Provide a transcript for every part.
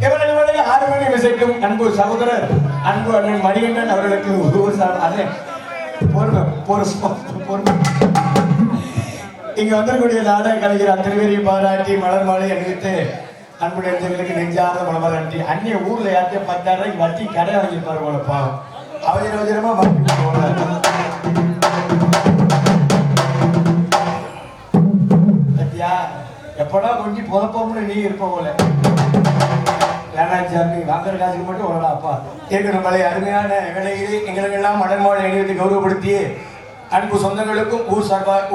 இவர்களுடைய 6 மணி விசைக்கும் அன்பு சகோதரர் அன்பு அண்ணன் மணிகண்டன் அவர்களுக்கு இங்க வந்திருக்கூடிய நாடக கலைஞர் அத்தனை பேரையும் பாராட்டி மலர் மாலை அணிவித்து அன்பு நெஞ்சங்களுக்கு நெஞ்சார்ந்த மலமராட்டி அந்நிய ஊர்ல யார்த்தையும் 10,000 ரூபாய்க்கு வட்டி கடை வாங்கியிருப்பாரு போல பாவம் அவசரமா மாட்டி போல பத்தியா எப்படா கொஞ்சம் புதப்போம்னு நீ இருப்ப போல வேணாச்சாமி வாங்குற காசுக்கு மட்டும் உடலா அப்பா கேட்க நம்மளை அருமையான வேலையிலே எங்களுக்கெல்லாம் மடன்மாலை அணிவித்து கௌரவப்படுத்தி அன்பு சொந்தங்களுக்கும்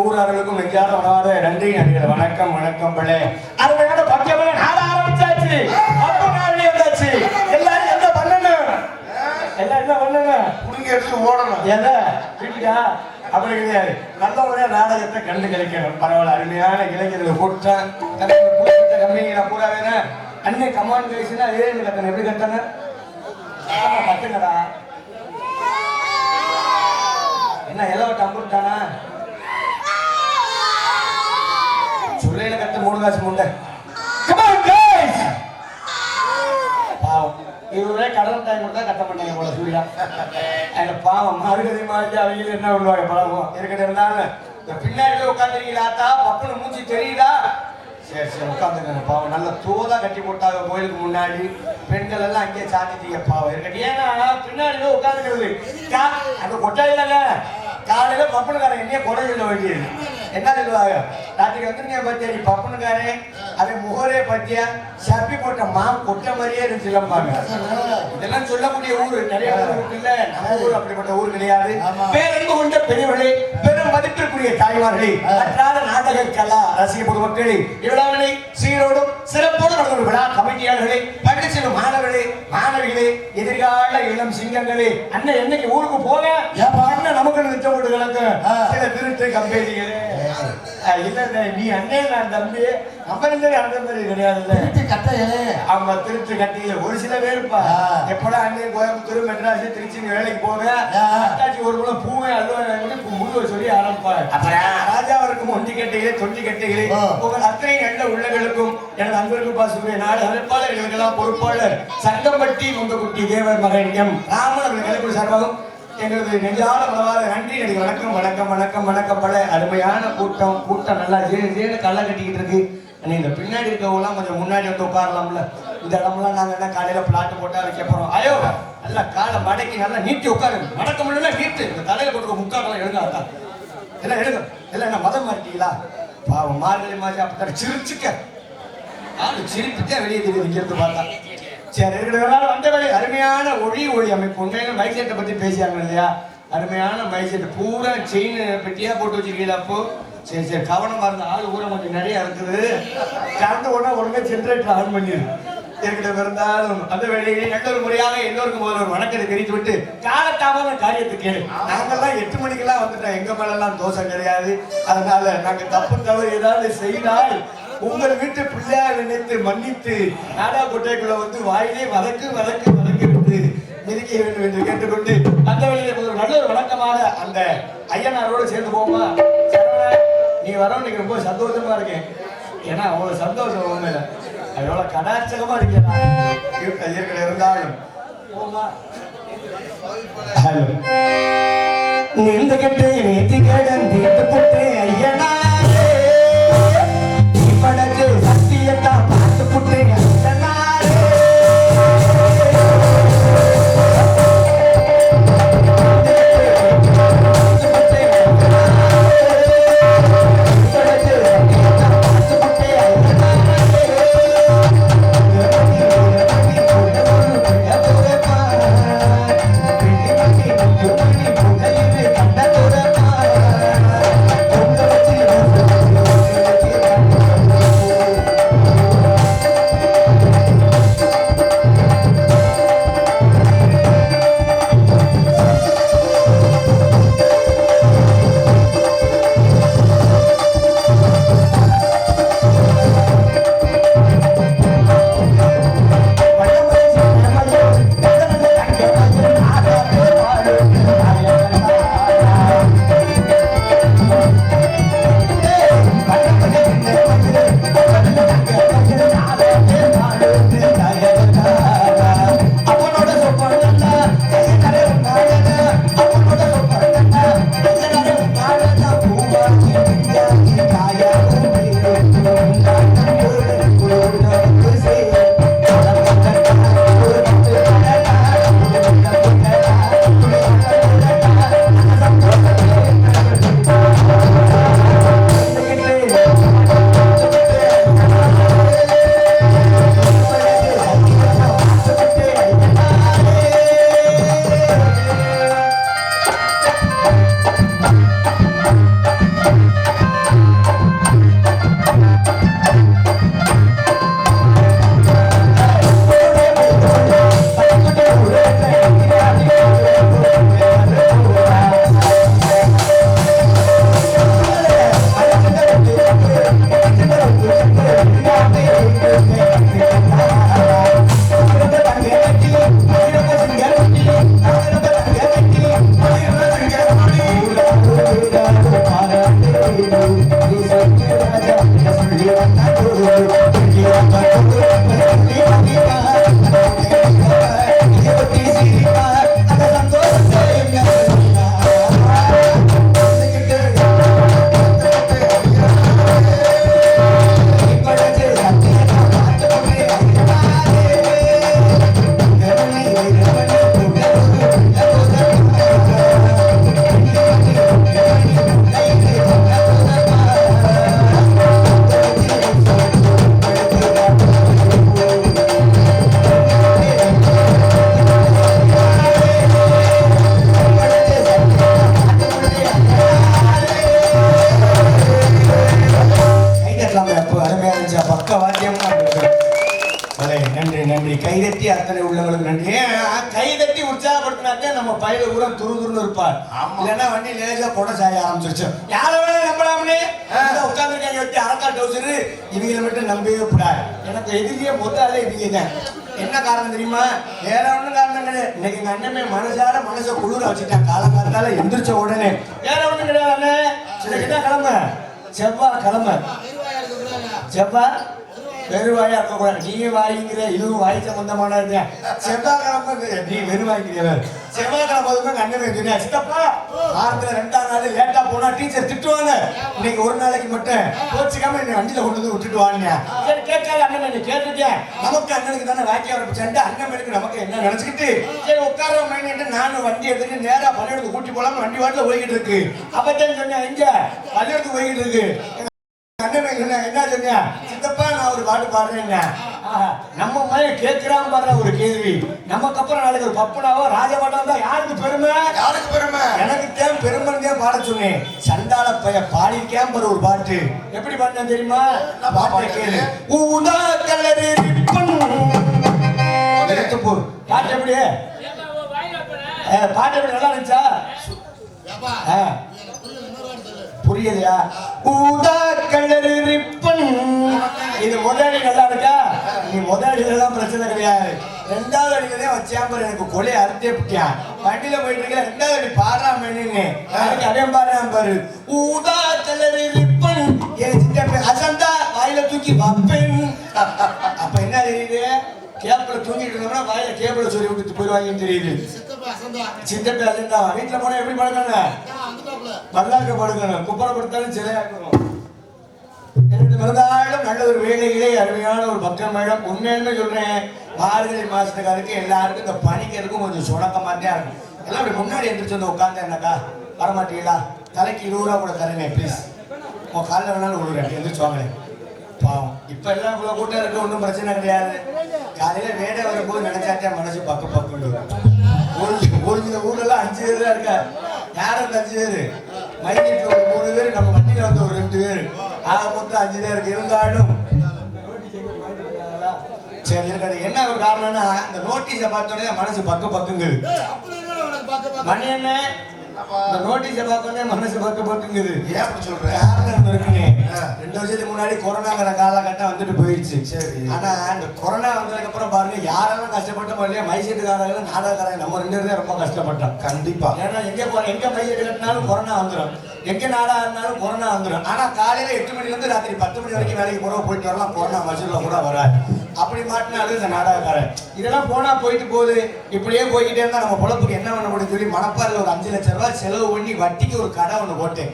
ஊரார்களுக்கும் நெஞ்சார வராத நன்றி நடிகர் வணக்கம் வணக்கம் பிள்ளை அருமையான பக்கியமே நாட ஆரம்பிச்சாச்சு வந்தாச்சு எல்லாரும் என்ன பண்ணணும் எல்லாம் என்ன பண்ணணும் புடுங்கி எடுத்து ஓடணும் எதை வீட்டுக்கா அப்படி கிடையாது நல்ல முறையா நாடகத்தை கண்டு கிடைக்கணும் பரவாயில்ல அருமையான இளைஞர்கள் கூட்டம் கம்மிங்க பூரா வேணும் அன்னை கமான் பேசினா ஏழு கத்தனை எப்படி கத்தன கத்துங்கடா என்ன எல்லோ டம்புட்டானா சொல்லையில கத்த 3 காசு முண்டை பாவம் இவரே கடல் டைம் கொடுத்தா கத்த மாட்டாங்க போல சூர்யா அந்த பாவம் மறுகதை மாதிரி அவங்க என்ன பண்ணுவாங்க பழகும் இருக்கிற இருந்தாலும் பின்னாடி உட்காந்துருக்கீங்களாத்தா பப்புனு மூச்சு தெரியுதா சரி சரி உட்காந்துங்க பாவம் நல்ல தோதா கட்டி போட்டாங்க கோயிலுக்கு முன்னாடி பெண்கள் எல்லாம் அங்கேயே சாத்திட்டீங்க பாவம் இருக்கட்டும் ஏன்னா பின்னாடி உட்காந்துக்கிறது அந்த கொட்டாயில காலையில பப்பனுக்காரன் என்னைய கொடை சொல்ல வேண்டியது என்ன சொல்லுவாங்க ராத்திரி வந்துருங்க பத்தியா நீ பப்பனுக்காரன் அவன் முகரே பத்தியா சப்பி போட்ட கொட்டை மாதிரியே இருந்துச்சுலம்பாங்க இதெல்லாம் சொல்லக்கூடிய ஊரு நிறைய ஊருக்கு இல்ல நம்ம ஊர் அப்படிப்பட்ட ஊர் கிடையாது பேரன்பு கொண்ட பெரியவர்களே பெரும் மதிப்பிற்குரிய தாய்மார்களே அன்றாட நாடக கலா ரசிக பொதுமக்களே இவ்விழாவினை சீரோடும் சிறப்போடு நடந்த விழா கமிட்டியாளர்களே பள்ளி செல்லும் மாணவர்களே மாணவிகளே எதிர்கால இளம் சிங்கங்களே அண்ணன் என்னைக்கு ஊருக்கு போக அண்ணன் நமக்கு நிறுத்த போட்டு கிடக்கு சில திருட்டு கம்பெனிகளே இல்ல நீ அண்ணன் நான் தம்பி நம்ம அந்த மாதிரி கிடையாதுல்ல அவங்க திருட்டு கட்டியில ஒரு சில பேருப்பா எப்படா அண்ணன் கோயம்புத்தூர் மெட்ராஸ் திருச்சி வேலைக்கு போக ஒரு குளம் பூவே அல்வா முழுவ சொல்லி ஆரம்பிப்பாரு ராஜாவிற்கும் ஒண்டி கட்டைகளே தொண்டி கட்டைகளே உங்கள் அத்தனை நல்ல உள்ளங்களுக்கும் எனது அன்பருக்கு பாசுடைய நாடு அமைப்பாளர்களுக்கெல்லாம் பொறுப்பாளர் சங்கம்பட்டி முந்தக்குட்டி தேவர் மகன் எம் ராமன் அவர்கள் கலைக்குழு சார்பாகவும் எங்களுக்கு நெஞ்சான மனவார நன்றி நடிகை வணக்கம் வணக்கம் வணக்கம் வணக்கம் பல அருமையான கூட்டம் நல்லா ஜேனு கல்லை கட்டிக்கிட்டு இருக்கு இந்த பின்னாடி இருக்கவங்களாம் கொஞ்சம் முன்னாடி வந்து உட்காரலாம்ல இந்த இடம்லாம் நாங்க என்ன காலையில பிளாட் போட்டா வைக்க போறோம் ஐயோ நல்லா காலை மடக்கி நல்லா நீட்டி உட்காரு மடக்க முடியல நீட்டு இந்த தலையில போட்டு முக்காக்கெல்லாம் எழுதாத்தா எல்லாம் எடுங்க எல்லாம் என்ன மதம் மாட்டீங்களா பாவம் மார்கழி மாசி அப்படி சிரிச்சுக்க சிரிப்புக்கே வெளியே தெரியுது இங்கிருந்து பார்த்தா சரி இருக்கிறதுனால வந்தவரை அருமையான ஒளி அமைப்பு உண்மையான மைக் செட்டை பத்தி பேசியாங்க இல்லையா அருமையான மைக் செட் பூரா செயின் பெட்டியா போட்டு வச்சிருக்கீங்களா அப்போ சரி சரி கவனமா இருந்த ஆள் ஊரை கொஞ்சம் நிறைய இருக்குது கலந்து உடனே ஜென்ரேட்டர் ஆன் பண்ணிடு இருக்கிற இருந்தாலும் அந்த வேலையை நல்ல ஒரு முறையாக எல்லோருக்கும் ஒரு வணக்கத்தை தெரிவித்து விட்டு காலத்தாமத காரியத்துக்கு நாங்கெல்லாம் 8 மணிக்கெல்லாம் வந்துட்டோம் எங்க மேலாம் தோசை கிடையாது அதனால நாங்க தவறு ஏதாவது செய்தால் உங்கள் வீட்டு பிள்ளையா நினைத்து மன்னித்து நாடா கொட்டைக்குள்ள வந்து வாயிலே வதக்கு விட்டு மிதிக்க வேண்டும் என்று கேட்டுக்கொண்டு அந்த வேலையை ஒரு நல்ல ஒரு வணக்கமாக அந்த ஐயனாரோடு சேர்ந்து போமா நீ வரவும் நீங்க ரொம்ப சந்தோஷமா இருக்கேன் ஏன்னா அவ்வளவு சந்தோஷம் உண்மையில அது எவ்வளவு கடாச்சகமா இருக்கேன் இருந்தாலும் போமா நீந்த கட்டு நேத்தி கடன் தீர்த்து போட்டு ஐயனா படகு சத்தியத்தா பார்த்து புட்டு நன்றி. கைதட்டி அத்தனை உள்ளவங்களுக்கு நன்றி. கைதட்டி உற்சாகப்படுத்தினாக்கே நம்ம பயில கூட துருதுருன்னு இருப்பார். இல்லைன்னா வண்டி லேசா கொடை சாய ஆரம்பிச்சிருச்சு. யாரை வேணா நம்பலாம்னு உட்காந்துருக்காங்க வச்சு அரக்கா டவுசரு இவங்களை மட்டும் நம்பவே கூடாது. எனக்கு எதிரியே மொத்தாலே இவங்க தான். என்ன காரணம் தெரியுமா? வேற ஒண்ணும் காரணம் கிடையாது. இன்னைக்கு எங்க அண்ணமே மனசார மனசை குளிர வச்சுட்டான். காலங்காலத்தால எந்திரிச்ச உடனே வேற ஒண்ணும் கிடையாது. சில கிழமை செவ்வாய் செவ்வாய் வெறுவாயா இருக்கக்கூடாது. நீங்க வாங்கிக்கிற இதுவும் வாய் சம்பந்தமான செவ்வாய்க்கிழமை நீ வெறுவாய்க்கிறவர். செவ்வாய்க்கிழமை அண்ணன் சித்தப்பா வாரத்துல 2ஆம் நாள் லேட்டா போனா டீச்சர் திட்டுவாங்க. இன்னைக்கு ஒரு நாளைக்கு மட்டும் கோச்சிக்காம என்ன வண்டியில கொண்டு வந்து விட்டுட்டு வாங்க. சரி கேட்காத அண்ணன் கேட்டுருக்கேன். நமக்கு அண்ணனுக்கு தானே வாக்கிய ஆரம்பிச்சாண்டு அண்ணனுக்கு நமக்கு என்ன நினைச்சுக்கிட்டு சரி உட்கார மைண்ட் நானும் வண்டி எடுத்துட்டு நேரா பள்ளியோடத்துக்கு கூட்டி போலாம வண்டி வாட்டில போய்கிட்டு இருக்கு. அப்பதான் சொன்னேன் எங்க பள்ளியோடத்துக்கு போய்கிட்டு இருக்கு. என்ன சொன்னியா? சித்தப்பா நான் ஒரு பாட்டு பாடுறேன். நம்ம மாதிரி கேட்கிறான் பாடுற ஒரு கேள்வி. நமக்கு அப்புறம் நாளைக்கு ஒரு பப்புனாவோ ராஜபாட்டம் தான் யாருக்கு பெருமை? யாருக்கு பெருமை? எனக்கு தேன் பெருமைன்னு பாட சொன்னேன். சண்டாள பைய பாடிக்கேன் பாரு ஒரு பாட்டு. எப்படி பாடினா தெரியுமா? பாட்டை கேளு. ஊதா கலரு பாட்டு எப்படி? பாட்டு எப்படி நல்லா இருந்துச்சா? புரியலையா? ஊதா கலரு ரிப்பன். இது முதலாளி நல்லா இருக்கா? நீ முதலாளிலாம் பிரச்சனை கிடையாது. 2வது அடிக்கதே வச்சாம்பர் எனக்கு கொலையை அறுத்தே பிட்டியான். வண்டியில போயிட்டு இருக்க 2வது அடி பாடுறாமேன்னு அதே பாரு. ஊதா கலரு ரிப்பன் அசந்தா வாயில தூக்கி வப்பேன். அப்ப என்ன தெரியுது? கேப்ல தூங்கிட்டு இருந்தோம்னா வாயில கேபிள சொல்லி விட்டுட்டு போயிடுவாங்கன்னு தெரியுது. சித்தப்பா அசந்தா வீட்டுல போனா எப்படி படுக்கணும்? பல்லாக்க படுக்கணும். குப்பரப்படுத்தாலும் சிலையாக்கணும். இருந்தாலும் நல்ல ஒரு வேலையிலே அருமையான ஒரு பக்கம் மேடம். உண்மையுமே சொல்றேன், மார்கழி மாசத்துக்காருக்கு எல்லாருக்கும் இந்த பணிக்கிறதுக்கும் கொஞ்சம் சுணக்கமாட்டே இருக்கும். எல்லாம் அப்படி முன்னாடி எந்திரிச்சு வந்து உட்காந்து என்னக்கா வரமாட்டீங்களா? தலைக்கு 20 ரூபா கூட தரேங்க ப்ளீஸ். உன் காலில் வேணாலும் விடுறேன் எந்திரிச்சு வாங்களேன். பாவம் இப்ப எல்லாம் இவ்வளவு கூட்டம் இருக்கு, ஒன்றும் பிரச்சனை கிடையாது. காலையில வேடை வரும்போது நினைச்சாச்சா மனசு பக்கு ஒரு சில ஊர்ல 5 பேர் தான் இருக்கா. யாரும் 5 பேரு மைனீட்ல ஒரு 3 பேர், நம்ம வண்டியில வந்து ஒரு 2 பேர், ஆக மொத்தம் 5 பேருக்கு. இருந்தாலும் சரி இருக்காது. என்ன ஒரு காரணம்னா இந்த நோட்டீஸை பார்த்தோன்னே மனசு பக்குங்குது. மணி என்ன இந்த நோட்டீஸை பார்த்தோன்னே மனசு பக்குங்குது. ஏன் அப்படி சொல்றேன்? காரணம் இருக்குன்னு 2 வருஷத்துக்கு முன்னாடி கொரோனாங்கிற காலகட்டம் வந்துட்டு போயிடுச்சு. சரி. ஆனா இந்த கொரோனா வந்ததுக்கு அப்புறம் பாருங்க யாரெல்லாம் கஷ்டப்பட்டோம் இல்லையா? மைசெட்டுக்காரங்க நாடகக்காரங்க நம்ம 2 பேரும் ரொம்ப கஷ்டப்பட்டோம். கண்டிப்பா. ஏன்னா எங்க மைசெட்டு கட்டினாலும் கொரோனா வந்துடும், எங்க நாடா இருந்தாலும் கொரோனா வந்துடும். ஆனா காலையில 8 மணில இருந்து ராத்திரி 10 மணி வரைக்கும் வேலைக்கு போயிட்டு வரலாம். கொரோனா மசூர்ல கூட வராது. அப்படி மாட்டினாலும் இந்த நாடகக்காரன் இதெல்லாம் போனா போயிட்டு போகுது. இப்படியே போய்கிட்டே இருந்தா நம்ம பொழப்புக்கு என்ன பண்ண முடியும் சொல்லி மணப்பாறையில் ஒரு 5 லட்சம் ரூபாய் செலவு பண்ணி வட்டிக்கு ஒரு கடை ஒண்ணு போட்டேன்.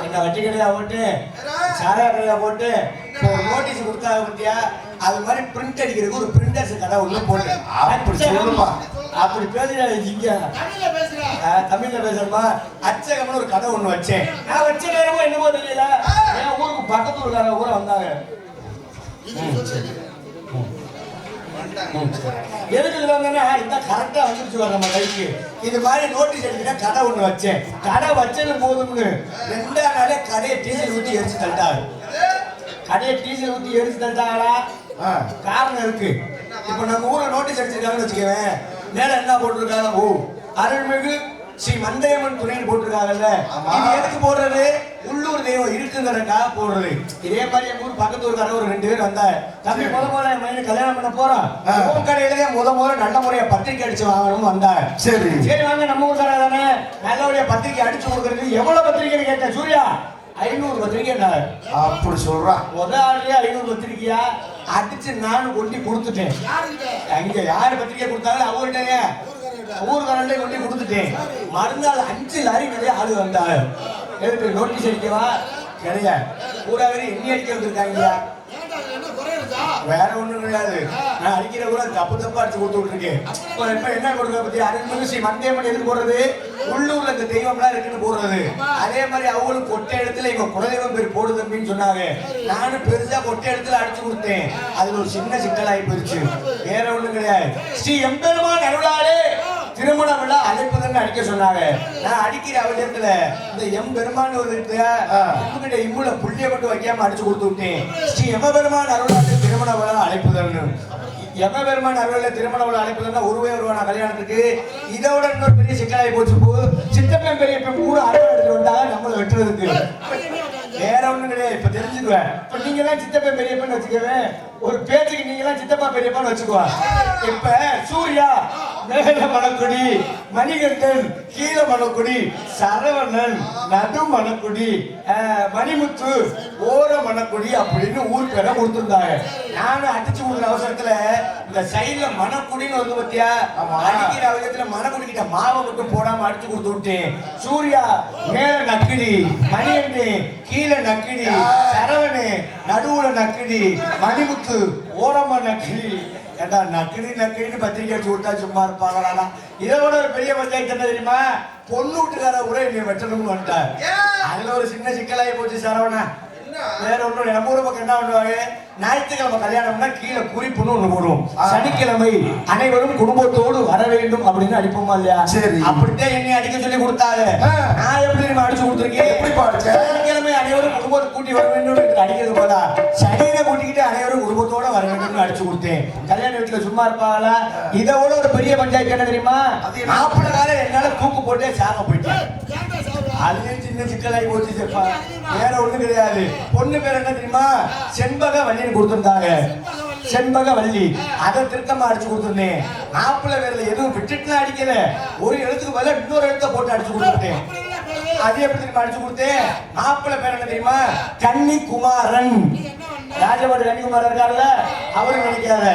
என்ன வட்டி கடையா போட்டு சாரா கடையா போட்டு ஒரு நோட்டீஸ் கொடுத்தாங்க பத்தியா? அது மாதிரி பிரிண்ட் அடிக்கிறதுக்கு ஒரு பிரிண்டர்ஸ் கடை ஒண்ணு போட்டேன். அப்படி பேசுறீங்க தமிழ்ல பேசுறமா? அச்சகம்னு ஒரு கடை ஒண்ணு வச்சேன். நான் வச்ச நேரமோ என்னமோ தெரியல, என் ஊருக்கு பக்கத்து ஊருக்காரங்க கூட வந்தாங்க. எதுக்கு வந்தேன்னா இந்த கரெக்டா வந்துருச்சு நம்ம கைக்கு. இது மாதிரி நோட்டீஸ் அடிக்கிற கடை ஒண்ணு வச்சேன். கடை வச்சது போதும்னு 2ஆம் நாளே கடையை டீசல் ஊற்றி எரிச்சு தள்ளிட்டாங்க. கடையை டீசல் ஊற்றி எரிச்சு தள்ளிட்டாங்களா? காரணம் இருக்கு. இப்ப நம்ம ஊர்ல நோட்டீஸ் அடிச்சிருக்காங்கன்னு வச்சுக்கவேன், மேல என்ன போட்டிருக்காங்க? ஓ அருள்மிகு ஸ்ரீ மந்தையம்மன் துணைன்னு போட்டிருக்காங்கல்ல. இது எதுக்கு போடுறது? உள்ளூர் தெய்வம் இருக்குங்கிறதுக்காக போடுறது. இதே மாதிரி எங்க ஊர் பக்கத்து ஊருக்கார ஒரு 2 பேர் வந்தாங்க. தம்பி முத மையன் கல்யாணம் பண்ண போறோம், உன் கடையிலேயே முத நல்ல முறையா பத்திரிக்கை அடிச்சு வாங்கணும்னு வந்தாங்க. சரி சரி வாங்க, நம்ம ஊருக்கார தானே நல்லபடியா பத்திரிக்கை அடிச்சு கொடுக்கறது. எவ்வளவு பத்திரிக்கைன்னு கேட்டேன். சூர்யா 500 பத்திரிக்கை. அப்படி சொல்றா? முதல் ஆளுலயே 500 பத்திரிக்கையா அடிச்சு நானும் கொண்டு கொடுத்துட்டேன். அங்க யாரு பத்திரிக்கை கொடுத்தாலும் அவங்கள்ட்ட ஊர்காரன்டே கொண்டு கொடுத்துட்டேன். மறுநாள் 5 லாரி நிறைய ஆளு வந்தாங்க. எதுக்கு நோட்டீஸ் அடிக்கவா? கிடையாது, ஊராக எண்ணி அடிக்க வந்திருக்காங்க. வேற ஒண்ணும் கிடையாது. நான் அடிக்கிற கூட தப்பா அடிச்சு கொடுத்துட்டு இருக்கேன். இப்ப என்ன கொடுக்க பத்தி அருள்மிகு ஸ்ரீ மந்தையம்மன் எதுக்கு போடுறது? உள்ளூர்ல இந்த தெய்வம்லாம் இருக்குன்னு போடுறது. அதே மாதிரி அவங்களும் கொட்டை இடத்துல எங்க குலதெய்வம் பேர் போடுது அப்படின்னு சொன்னாங்க. நானும் பெருசா கொட்டை இடத்துல அடிச்சு கொடுத்தேன். அதுல ஒரு சின்ன சிக்கலாகி போயிடுச்சு. வேற ஒண்ணும் கிடையாது. ஸ்ரீ எம்பெருமான் அருளாலே திருமண விழா அழைப்பதன்னு அடிக்க சொன்னாங்க. நான் அடிக்கிற அவசரத்துல இந்த எம்பெருமான் ஒரு கிட்ட இம்முல புள்ளிய மட்டும் வைக்காம அடிச்சு கொடுத்து விட்டேன். ஸ்ரீ எம்பெருமான் அருளாலே திருமண விழா அழைப்பதன்னு. எம பெருமான் அறுவலில் திருமண உள்ள அழைப்புல ஒருவே வருவானா கல்யாணத்துக்கு. இதோட இன்னொரு பெரிய சிக்கலாகி போச்சு. சித்தப்பன் பெரியப்பன் கூட அறுவலை எடுத்துட்டு வந்தாங்க நம்மளை வெட்டுறதுக்கு. வேற ஒண்ணும் கிடையாது. இப்ப தெரிஞ்சுக்குவேன். இப்ப நீங்க எல்லாம் சித்தப்பன் பெரியப்பன் வச்சுக்குவேன். ஒரு பேச்சுக்கு நீங்க எல்லாம் சித்தப்பா பெரியப்பான்னு வச்சுக்குவா. இப்ப சூர்யா மேல மணக்குடி, மணிகண்டன் கீழ மணக்குடி, சரவணன் நடு மணக்குடி, மணிமுத்து ஓர மணக்குடி அப்படின்னு ஊர் பேரை கொடுத்துருந்தாங்க. நானும் அடிச்சு கொடுக்குற அவசரத்துல இந்த சைட்ல மணக்குடின்னு வந்து பத்தியா அடிக்கிற அவசரத்துல மணக்குடி கிட்ட மாவை மட்டும் போடாம அடிச்சு கொடுத்து விட்டேன். சூர்யா மேல நக்கிடி, மணிகண்டன் கீழே நக்கிடி, சரவணு நடுவுல நக்கிடி, மணிமுத்து ஓரமா நக்கிடி. ஏண்டா நக்கிடி நக்கிடின்னு பத்திரிக்கை அடிச்சு விட்டா சும்மா இருப்பாங்களா? இதோட ஒரு பெரிய பஞ்சாயத்து என்ன தெரியுமா? பொண்ணு வீட்டுக்கார கூட என்னை வெட்டணும்னு வந்துட்டார். அதுல ஒரு சின்ன சிக்கலாகி போச்சு சரவணா. வேற ஒண்ணு நம்ம ஊர் பக்கம் என்ன பண்ணுவாங்க, ஞாயிற்றுக்கிழமை கல்யாணம்னா கீழே குறிப்புன்னு ஒண்ணு போடுவோம். சனிக்கிழமை அனைவரும் குடும்பத்தோடு வர வேண்டும் அப்படின்னு அடிப்போமா இல்லையா? சரி, அப்படித்தான் என்னை அடிக்க சொல்லி கொடுத்தாங்க. நான் எப்படி நம்ம அடிச்சு கொடுத்துருக்கேன்? எப்படி பாடுச்ச? சனிக்கிழமை அனைவரும் குடும்பத்தை கூட்டி வர வேண்டும் அடிக்கிறது போதா சனியை கூட்டிக்கிட்டு அனைவரும் குடும்பத்தோட வர வேண்டும் அடிச்சு கொடுத்தேன். கல்யாண வீட்டுல சும்மா இருப்பாங்களா? இதை விட ஒரு பெரிய பஞ்சாயத்து என்ன தெரியுமா? மாப்பிள்ளை காலம் என்னால தூக்கு போட்டே சாக போயிட்டேன். அதுலயும் சின்ன சிக்கலாகி போச்சு. வேற ஒண்ணு கிடையாது. பொண்ணு பேர் என்ன தெரியுமா? செண்பக வள்ளின்னு கொடுத்திருந்தாங்க. செண்பக வள்ளி. அதை திருத்தமா அடிச்சு கொடுத்துருந்தேன். மாப்பிள்ளை பேர்ல எதுவும் விட்டுட்டுலாம் அடிக்கல. ஒரு எழுத்துக்கு பதிலா இன்னொரு எழுத்த போட்டு அடிச்சு கொடுத்துட்டேன். அது எப்படி தெரியுமா அடிச்சு கொடுத்தேன்? மாப்பிள்ளை பேர் என்ன தெரியுமா? கன்னிகுமாரன். ராஜபாடு கன்னிகுமாரன் இருக்காருல்ல, அவரு நினைக்காத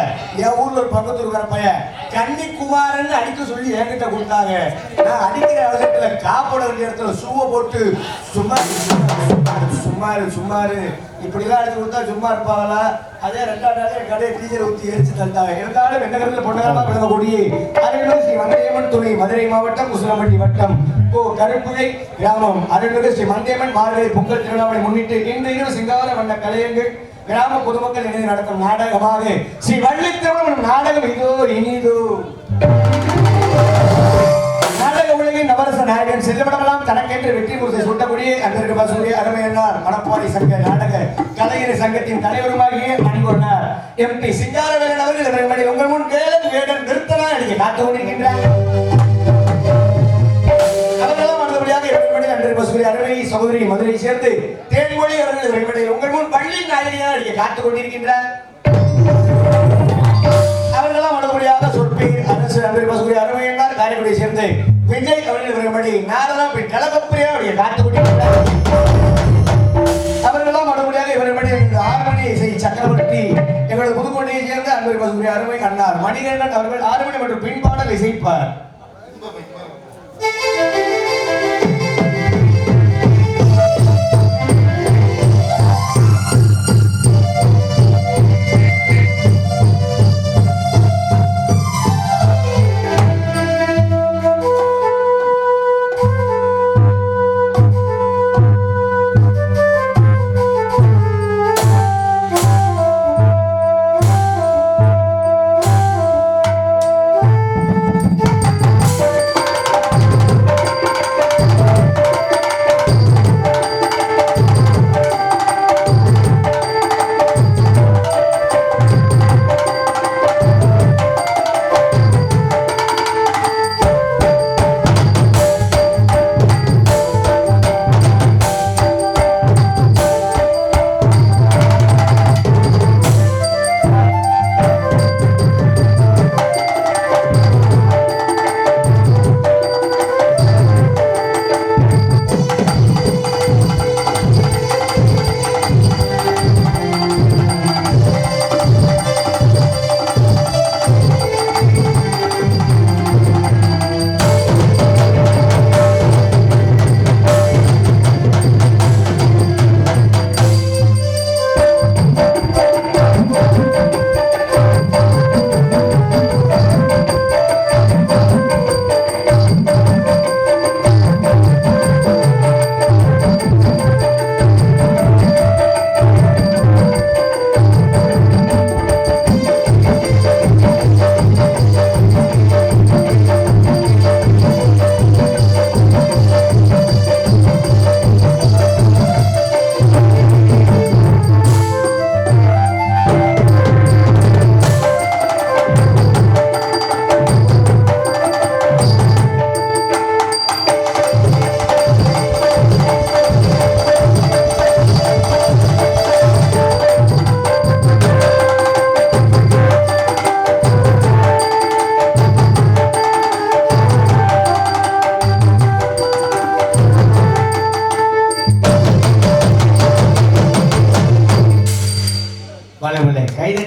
என் ஊர்ல ஒரு பக்கத்து இருக்கிற பையன் கன்னிகுமாரன் அடிக்க சொல்லி என்கிட்ட கொடுத்தாங்க. நான் அடிக்கிற அவசரத்துல காப்போட வேண்டிய இடத்துல சூவை போட்டு சும்மாரு இப்படிலாம் அடிச்சு கொடுத்தா சும்மா இருப்பாங்களா? அதே 2ஆம் நாளே என் கடையை டீச்சரை ஊற்றி எரிச்சு தந்தாங்க. இருந்தாலும் வெண்ணகரத்தில் பொன்னகரமா பிறந்தபடி அருள்மிகு ஸ்ரீ மந்தையம்மன் துணை மதுரை மாவட்டம் உசிலம்பட்டி வட்டம் கருப்புகை கிராமம் அருள்மிகு ஸ்ரீ மந்தையம்மன் மார்கழி பொங்கல் திருவிழாவை முன்னிட்டு இன்று இரவு சிங்கார வண்ண கலையங்கள் கிராம பொதுமக்கள் இணைந்து நடத்தும் நாடகமாக ஸ்ரீ வள்ளித்திருமணம் நாடகம் இதோ இனிதோ. நாடக உலகின் நவரச நாயகன் செல்லுமடமெல்லாம் தனக்கென்று வெற்றி குறித்து சுட்டக்கூடிய அன்பருக்கு பசுடைய அருமையன்னார் மணப்பாடி சங்க நாடக கலைஞர் சங்கத்தின் தலைவருமாகிய மணிகொண்டார் MP சிங்காரவேலன் அவர்கள் உங்கள் முன் கேளன் வேடன் நிறுத்தனா அடிக்க காத்து கொண்டிருக்கின்றார். அருமை சகோதரி மதுரை சேர்ந்து தேன்மொழி அவர்கள் உங்கள் முன் பள்ளி நாயகியாக அடிக்க காத்துக் கொண்டிருக்கின்றார். அவர்களெல்லாம் மறுபடியாக சொற்பேர் அரசு அன்பு அருமையன்னார் காரைக்குடியை சேர்ந்து விஜய் அவர்கள் வரும்படி நாரெல்லாம் போய் கலகப்பிரியா அடிக்க காத்துக் கொண்டிருக்கிறார். அவர்களெல்லாம் மறுபடியாக இவரும்படி 6 மணி இசை சக்கரவர்த்தி எங்களது புதுக்கோட்டையை சேர்ந்த அன்பு அருமை அண்ணார் மணிகண்டன் அவர்கள் 6 மணி மற்றும் பின்பாடல் இசைப்பார்.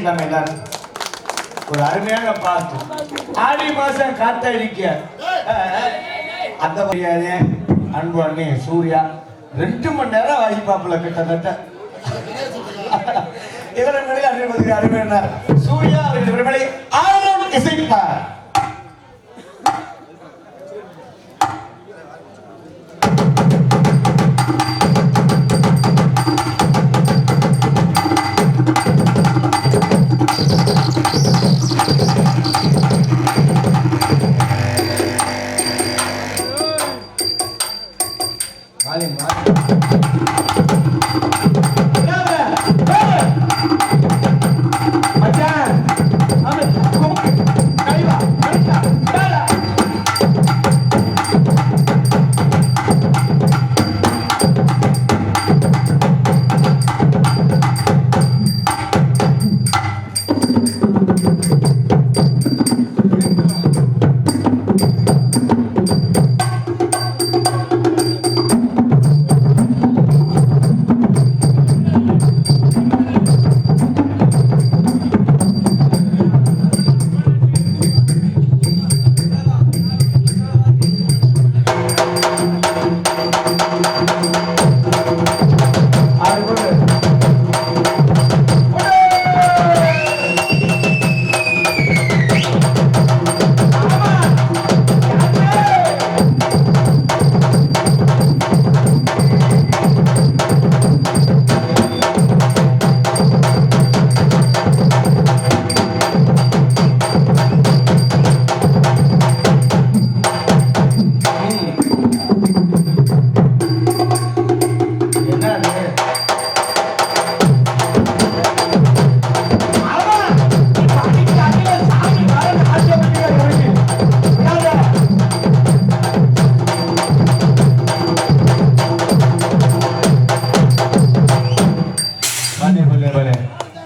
கேட்கலாமே எல்லாரும் ஒரு அருமையான பாட்டு. ஆடி மாசம் காத்தடிக்க அந்த மரியாதை அன்பு அண்ணே சூர்யா 2 மணி நேரம் வாசிப்பாப்புல கிட்டத்தட்ட. இவரை மேலே அருமையான சூர்யா இவரை மேலே ஆளும் இசைப்பார்.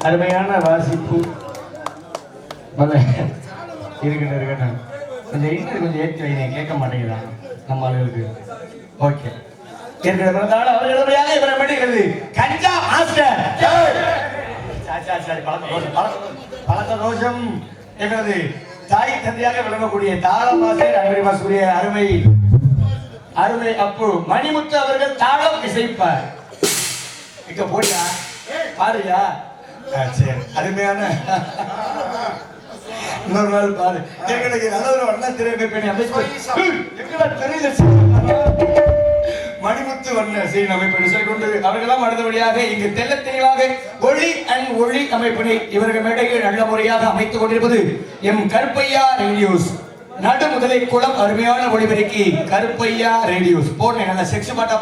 அருமையான வாசிப்பு இருக்கட்டும். கொஞ்சம் இன்னும் கொஞ்சம் ஏற்றி வைங்க, கேட்க மாட்டேங்கிறான் நம்ம ஆளுகளுக்கு. ஓகே இருக்கிறதால அவர்களுடையாக இவரை பண்ணிக்கிறது கஞ்சா மாஸ்டர். பழக்க ரோஷம் எங்களது தாய் தந்தையாக விளங்கக்கூடிய தாள மாஸ்டர் அன்பரிமாசுடைய அருமை அருமை அப்பு மணிமுத்து அவர்கள் தாளம் இசைப்பார். இங்க போடியா பாருயா. சரி அருமையான இன்னொரு நாள் பாரு. எங்களுக்கு நல்ல ஒரு வண்ண திரைமை பெண் தெரியல மணிமுத்து வண்ண சீன் அமைப்பினை சொல்லிக்கொண்டு அவர்களெல்லாம் அடுத்தபடியாக இங்கு தெல்ல தெளிவாக ஒளி அண்ட் ஒளி அமைப்பினை இவர்கள் மேடையில் நல்ல முறையாக அமைத்துக் கொண்டிருப்பது எம் கருப்பையா ரேடியோஸ் நடு முதலை குளம். அருமையான ஒளிபெருக்கி கருப்பையா ரேடியோஸ் போடுறேன். நல்ல செக்ஸ் பாட்டா